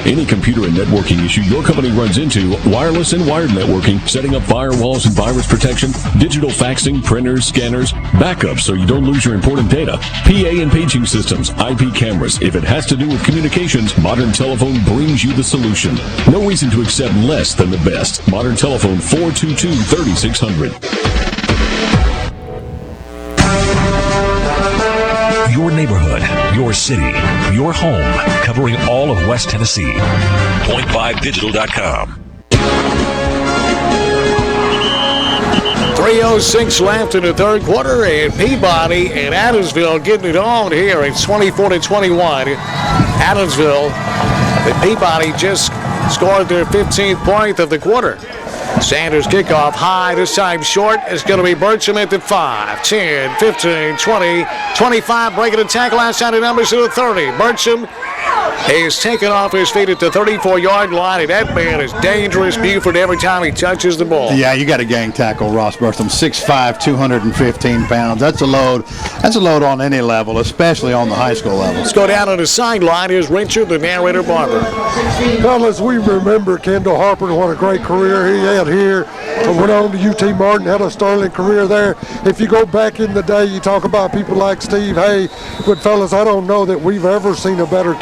Any computer and networking issue your company runs into, wireless and wired networking, setting up firewalls and virus protection, digital faxing, printers, scanners, backups so you don't lose your important data, PA and paging systems, IP cameras. If it has to do with communications, Modern Telephone brings you the solution. No reason to accept less than the best. Modern Telephone, 422-3600. Your neighborhood, your city, your home, covering all of West Tennessee. Point5digital.com. 3:06 left in the third quarter, and Peabody and Adamsville getting it on here. It's 24-21. Adamsville and Peabody just scored their 15th point of the quarter. Sanders kickoff high, this time short. It's going to be Burcham at the 5, 10, 15, 20, 25. Breaking the tackle outside the numbers to the 30. Burcham is taken off his feet at the 34-yard line, and that man is dangerous. Buford every time he touches the ball. Yeah, you got a gang tackle, Ross Burcham. 6'5", 215 pounds. That's a load. That's a load on any level, especially on the high school level. Let's go down on the sideline. Here's Richard, the narrator, Barber. Fellas, we remember Kendall Harper, what a great career he had here. Went on to UT Martin, had a sterling career there. If you go back in the day, you talk about people like Steve Hay. But fellas, I don't know that we've ever seen a better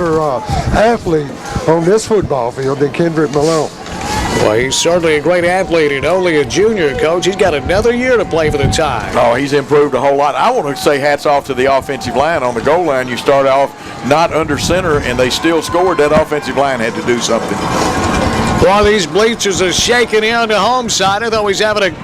athlete on this football field than Kendrick Malone. Well, he's certainly a great athlete and only a junior, Coach. He's got another year to play for the Tide. Oh, he's improved a whole lot. I want to say hats off to the offensive line. On the goal line, you start off not under center, and they still scored. That offensive line had to do something. Well, these bleachers are shaking in on the home side. I thought he's having an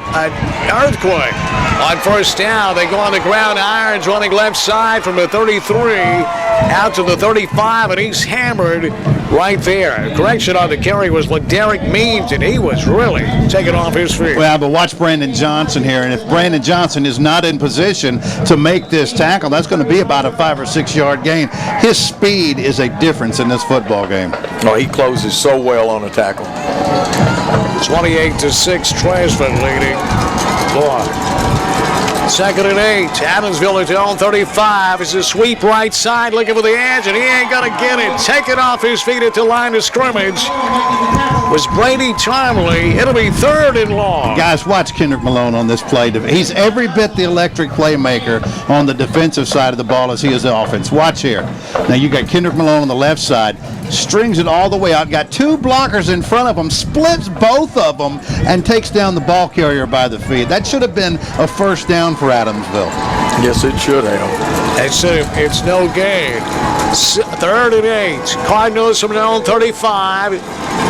earthquake. On first down, they go on the ground. Irons running left side from the 33 out to the 35, and he's hammered right there. Correction on the carry was what Derek Means, and he was really taken off his feet. Well, but watch Brandon Johnson here, and if Brandon Johnson is not in position to make this tackle, that's going to be about a 5 or 6 yard gain. His speed is a difference in this football game. Oh, he closes so well on a tackle. 28-6, Tresvant leading. Boy. 2nd and 8. Adamsville at their own 35. It's a sweep right side, looking for the edge, and he ain't going to get it. Taken off his feet at the line of scrimmage was Brady Charmley. It'll be 3rd and long. Guys, watch Kendrick Malone on this play. He's every bit the electric playmaker on the defensive side of the ball as he is the offense. Watch here. Now you got Kendrick Malone on the left side. Strings it all the way out. Got 2 blockers in front of him. Splits both of them and takes down the ball carrier by the feet. That should have been a first down for Adamsville. Yes, it should have. It's no gain. 3rd and 8. Cardinals from their own 35.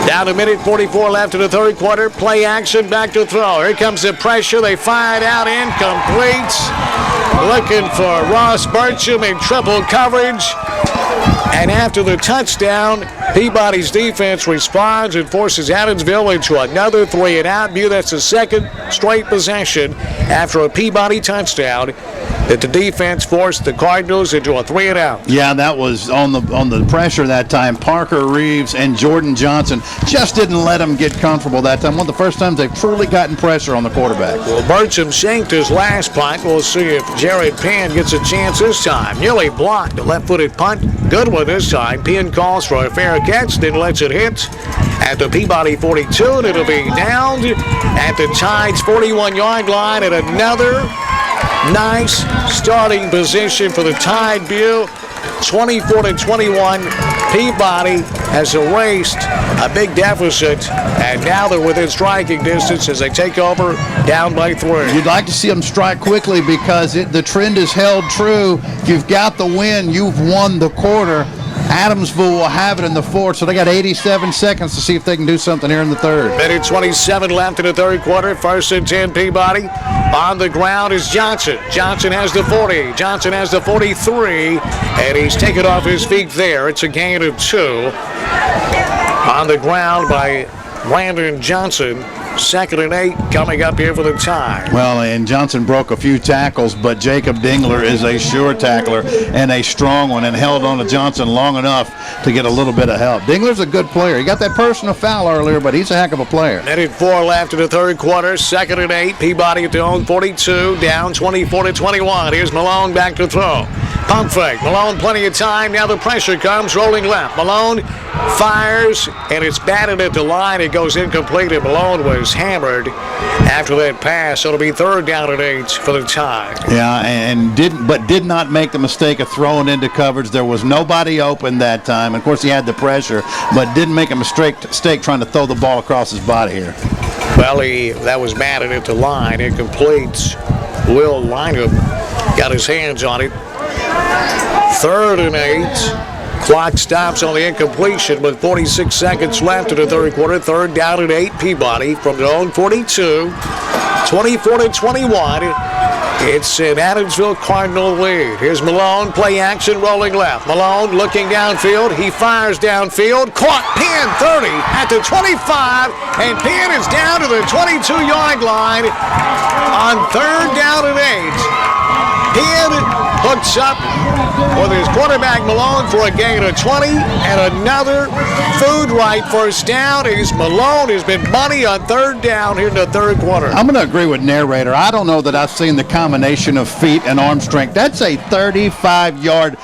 Down a minute 44 left in the third quarter. Play action, back to throw. Here comes the pressure. They fire it out, incomplete. Looking for Ross Burcham in triple coverage. And after the touchdown, Peabody's defense responds and forces Adamsville into another 3-and-out. That's the second straight possession after a Peabody touchdown that the defense forced the Cardinals into a 3-and-out. Yeah, that was on the pressure that time. Parker Reeves and Jordan Johnson just didn't let him get comfortable that time. One of the first times they've truly gotten pressure on the quarterback. Well, Burcham shanked his last punt. We'll see if Jared Penn gets a chance this time. Nearly blocked. The left-footed punt. Good one this time. Penn calls for a fair catch, then lets it hit at the Peabody 42, and it'll be downed at the Tide's 41-yard line, and another nice starting position for the Tide View. 24-21. Peabody has erased a big deficit, and now they're within striking distance as they take over down by 3. You'd like to see them strike quickly because the trend is held true. You've got the win. You've won the quarter. Adamsville will have it in the 4th, so they got 87 seconds to see if they can do something here in the 3rd. Minute 27 left in the third quarter. 1st and 10 Peabody. On the ground is Johnson. Johnson has the 40. Johnson has the 43, and he's taken off his feet there. It's a gain of 2. On the ground by Landon Johnson. 2nd and 8 coming up here for the Tide. Well, and Johnson broke a few tackles, but Jacob Dingler is a sure tackler and a strong one, and held on to Johnson long enough to get a little bit of help. Dingler's a good player. He got that personal foul earlier, but he's a heck of a player. Minute 4 left in the third quarter. 2nd and 8. Peabody at their own 42, down 24-21. Here's Malone back to throw. Pump fake. Malone, plenty of time. Now the pressure comes, rolling left. Malone fires, and it's batted at the line. It goes incomplete, and Malone was hammered after that pass. So it'll be 3rd down and 8 for the tie. Yeah, and did not make the mistake of throwing into coverage. There was nobody open that time. Of course, he had the pressure, but didn't make a mistake trying to throw the ball across his body here. Well, that was batted at the line. Incomplete. Will Lineham got his hands on it. 3rd and 8. Clock stops on the incompletion with 46 seconds left in the 3rd quarter. 3rd down and 8. Peabody from their own 42. 24-21. It's an Adamsville Cardinal lead. Here's Malone, play action, rolling left. Malone looking downfield. He fires downfield. Caught, pinned 30 at the 25, and Penn is down to the 22-yard line on 3rd down and 8. Penn hooks up with his quarterback Malone for a gain of 20, and another food right first down. Malone has been money on 3rd down here in the 3rd quarter. I'm going to agree with narrator. I don't know that I've seen the combination of feet and arm strength. That's a 35-yard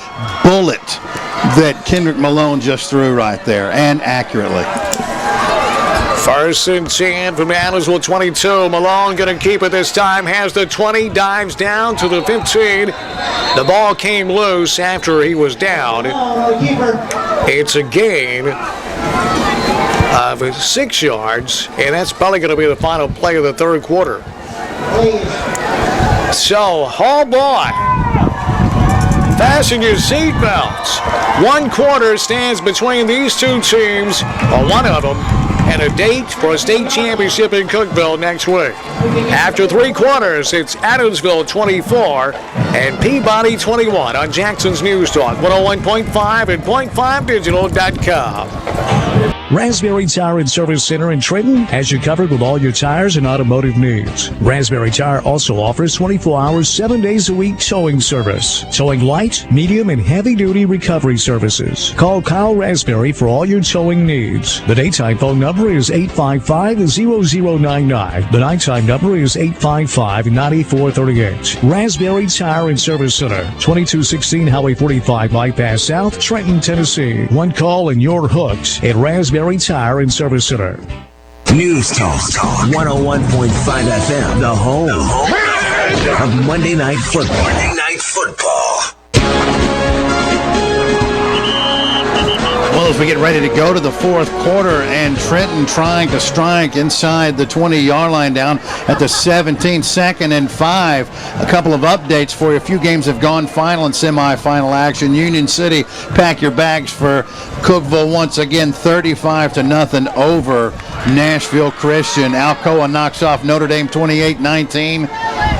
bullet that Kendrick Malone just threw right there, and accurately. 1st and 10 from the Adamsville 22. Malone going to keep it this time. Has the 20, dives down to the 15. The ball came loose after he was down. It's a gain of 6 yards, and that's probably going to be the final play of the 3rd quarter. So, oh boy. Fasten your seatbelts. 1 quarter stands between these two teams, or one of them, and a date for a state championship in Cookeville next week. After 3 quarters, it's Adamsville 24 and Peabody 21 on Jackson's News Talk, 101.5 and .5digital.com. Raspberry Tire and Service Center in Trenton has you covered with all your tires and automotive needs. Raspberry Tire also offers 24 hours, 7 days a week towing service. Towing light, medium, and heavy-duty recovery services. Call Kyle Raspberry for all your towing needs. The daytime phone number is 855-0099. The nighttime number is 855-9438. Raspberry Tire and Service Center, 2216 Highway 45 Bypass South, Trenton, Tennessee. 1 call and you're hooked at Raspberry Tire and Service Center. News Talk 101.5 FM, the home of Monday Night Football. Well, as we get ready to go to the 4th quarter, and Trenton trying to strike inside the 20-yard line down at the 17, 2nd and 5. A couple of updates for you. A few games have gone final and semifinal action. Union City, pack your bags for Cookeville once again, 35-0 over Nashville Christian. Alcoa knocks off Notre Dame 28-19.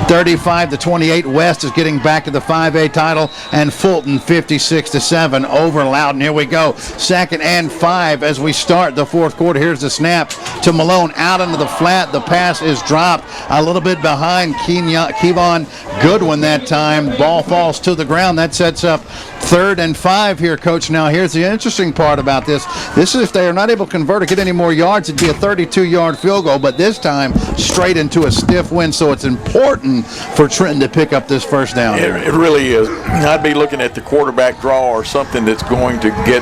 35-28. West is getting back to the 5A title, and Fulton 56-7 over Loudon. Here we go. 2nd and 5 as we start the 4th quarter. Here's the snap to Malone out into the flat. The pass is dropped a little bit behind Kevon Goodwin that time. Ball falls to the ground. That sets up 3rd and 5 here, Coach. Now, here's the interesting part about this. This is if they are not able to convert or get any more yards, it'd be a 32-yard field goal, but this time straight into a stiff wind, so it's important for Trenton to pick up this first down. It really is. I'd be looking at the quarterback draw or something that's going to get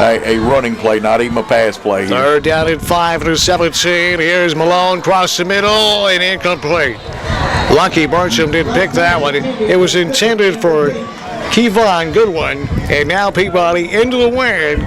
a running play, not even a pass play. 3rd down and 5 to 17. Here's Malone across the middle and incomplete. Lucky Barsham didn't pick that one. It was intended for Kevon Goodwin, and now Peabody into the wind.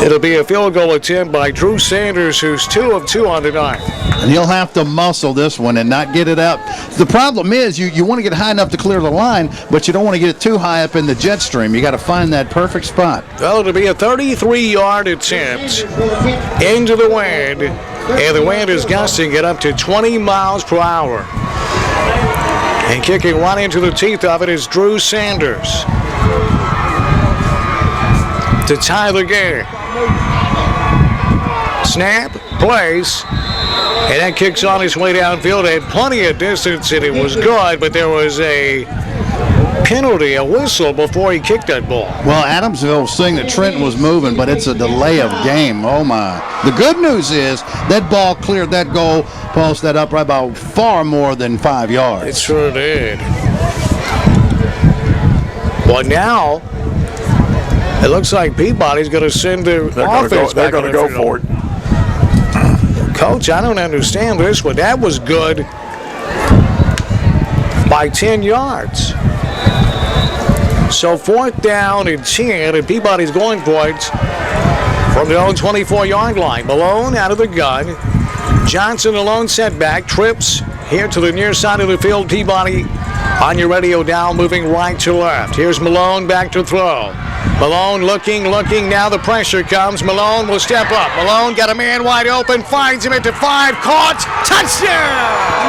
It'll be a field goal attempt by Drew Sanders, who's 2 of 2 on the night. And he'll have to muscle this one and not get it up. The problem is you want to get high enough to clear the line, but you don't want to get it too high up in the jet stream. You got to find that perfect spot. Well, it'll be a 33-yard attempt into the wind, and the wind is gusting it up to 20 miles per hour. And kicking right into the teeth of it is Drew Sanders to tie the game. Snap, place, and that kicks on his way downfield. It had plenty of distance, and it was good, but there was a penalty, a whistle, before he kicked that ball. Well, Adamsville was saying that Trenton was moving, but it's a delay of game. Oh, my. The good news is that ball cleared that goal post, that upright, by far more than 5 yards. It sure did. Well, now it looks like Peabody's going to send the offense They're back going to go for it. Coach, I don't understand this one. That was good by 10 yards. So 4th down and 10, and Peabody's going for it from their own 24-yard line. Malone out of the gun. Johnson alone setback. Trips here to the near side of the field. Peabody on your radio dial, moving right to left. Here's Malone back to throw. Malone looking. Now the pressure comes. Malone will step up. Malone got a man wide open. Finds him at the 5. Caught. Touchdown!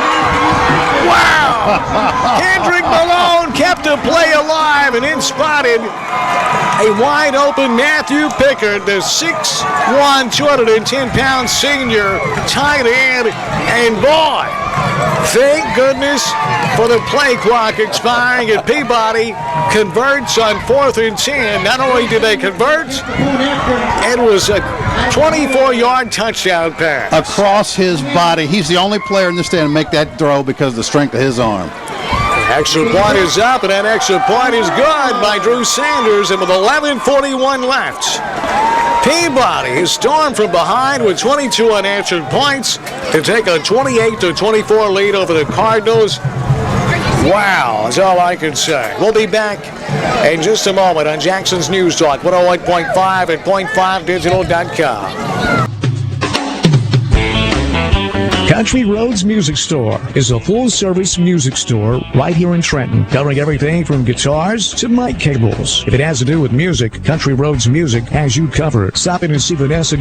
Wow! Kendrick Malone kept the play alive and then spotted a wide open Matthew Pickard, the 6'1", 210-pound senior tight end. And boy, thank goodness for the play clock expiring, and Peabody converts on 4th and 10. Not only did they convert, it was a 24-yard touchdown pass. Across his body. He's the only player in the stand to make that throw because of the strength of his arm. Extra point is up, and that extra point is good by Drew Sanders, and with 11:41 left, Peabody is stormed from behind with 22 unanswered points to take a 28-24 lead over the Cardinals. Wow, that's all I can say. We'll be back in just a moment on Jackson's News Talk, 101.5 and .5digital.com. Country Roads Music Store is a full-service music store right here in Trenton, covering everything from guitars to mic cables. If it has to do with music, Country Roads Music has you covered. Stop in and see Vanessa